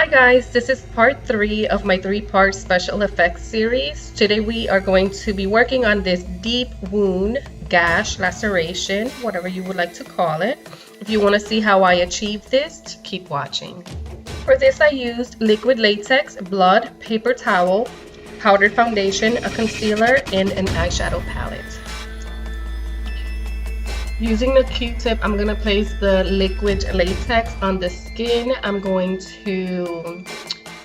Hi guys, this is part 3 of my 3-part special effects series. Today we are going to be working on this deep wound, gash, laceration, whatever you would like to call it. If you want to see how I achieved this, keep watching. For this I used liquid latex, blood, paper towel, powdered foundation, a concealer, and an eyeshadow palette. Using the Q-tip, I'm going to place the liquid latex on the skin. I'm going to,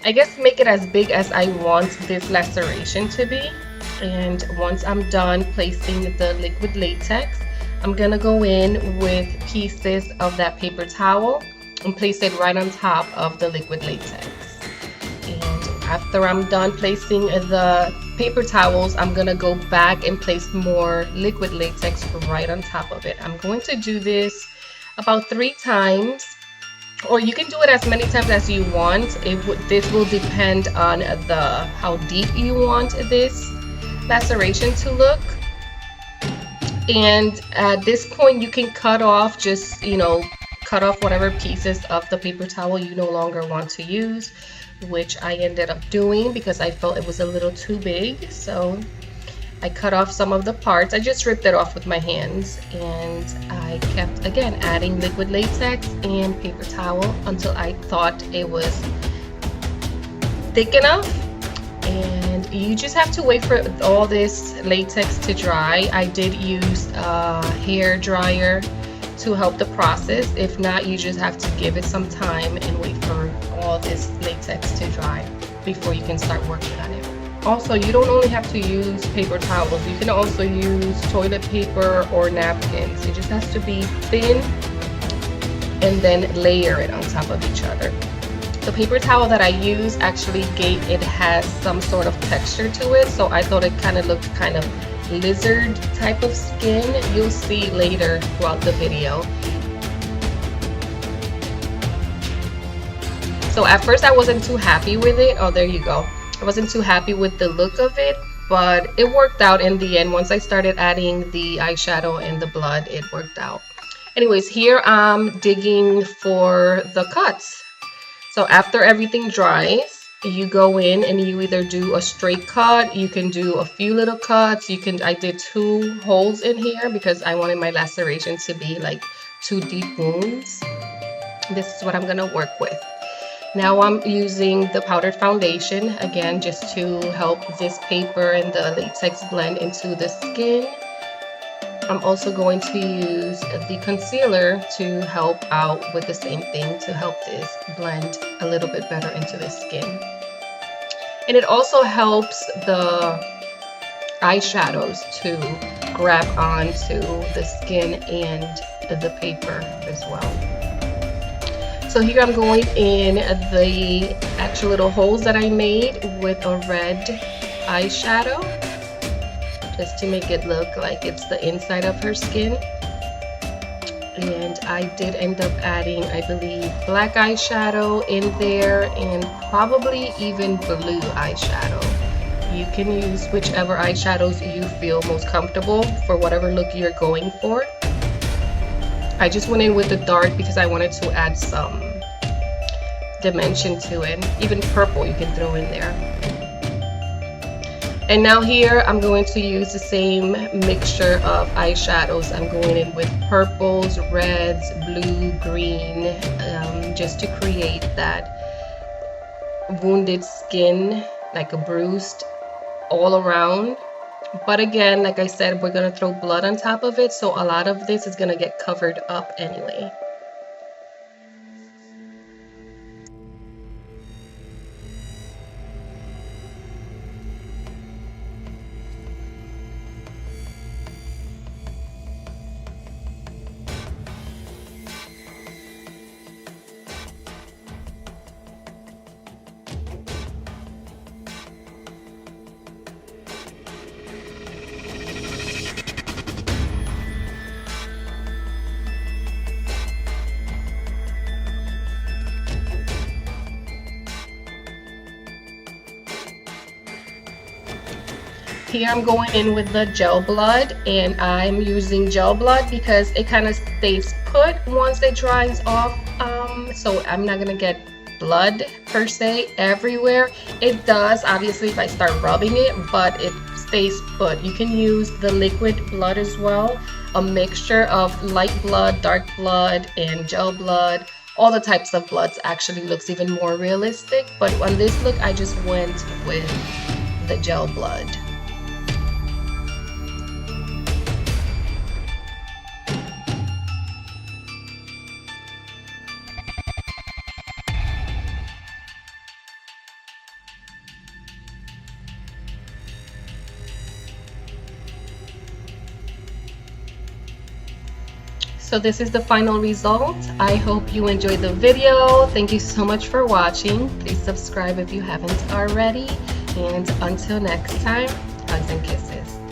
I guess, make it as big as I want this laceration to be. And once I'm done placing the liquid latex, I'm going to go in with pieces of that paper towel and place it right on top of the liquid latex. And after I'm done placing the paper towels, I'm gonna go back and place more liquid latex right on top of it. I'm going to do this about 3 times, or you can do it as many times as you want. This will depend on how deep you want this laceration to look. And at this point you can cut off, just cut off whatever pieces of the paper towel you no longer want to use, which I ended up doing because I felt it was a little too big. So I cut off some of the parts. I just ripped it off with my hands, and I kept again adding liquid latex and paper towel until I thought it was thick enough. And you just have to wait for all this latex to dry. I did use a hair dryer to help the process. If not, you just have to give it some time and wait for all this latex to dry before you can start working on it. Also, you don't only have to use paper towels, you can also use toilet paper or napkins. It just has to be thin and then layer it on top of each other. The paper towel that I use actually it has some sort of texture to it, so I thought it kind of looked kind of lizard type of skin. You'll see later throughout the video. So at first I wasn't too happy with it. Oh, there you go. I wasn't too happy with the look of it, but it worked out in the end. Once I started adding the eyeshadow and the blood, it worked out. Anyways, here I'm digging for the cuts. So after everything dries, you go in and you either do a straight cut, you can do a few little cuts, I did 2 holes in here because I wanted my laceration to be like 2 deep wounds. This is what I'm gonna work with. Now I'm using the powdered foundation, again, just to help this paper and the latex blend into the skin. I'm also going to use the concealer to help out with the same thing, to help this blend a little bit better into the skin. And it also helps the eyeshadows to grab onto the skin and the paper as well. So here I'm going in the actual little holes that I made with a red eyeshadow, just to make it look like it's the inside of her skin. And I did end up adding, I believe, black eyeshadow in there, and probably even blue eyeshadow. You can use whichever eyeshadows you feel most comfortable for whatever look you're going for. I just went in with the dark because I wanted to add some dimension to it. Even purple you can throw in there. And now here I'm going to use the same mixture of eyeshadows. I'm going in with purples, reds, blue, green, just to create that wounded skin, like a bruised all around. But again, like I said, we're gonna throw blood on top of it, so a lot of this is gonna get covered up anyway. Here I'm going in with the gel blood, and I'm using gel blood because it kind of stays put once it dries off, so I'm not gonna get blood per se everywhere. It does, obviously, if I start rubbing it, but it stays put. You can use the liquid blood as well, a mixture of light blood, dark blood, and gel blood. All the types of bloods actually looks even more realistic, but on this look, I just went with the gel blood. So this is the final result. I hope you enjoyed the video. Thank you so much for watching. Please subscribe if you haven't already. And until next time, hugs and kisses.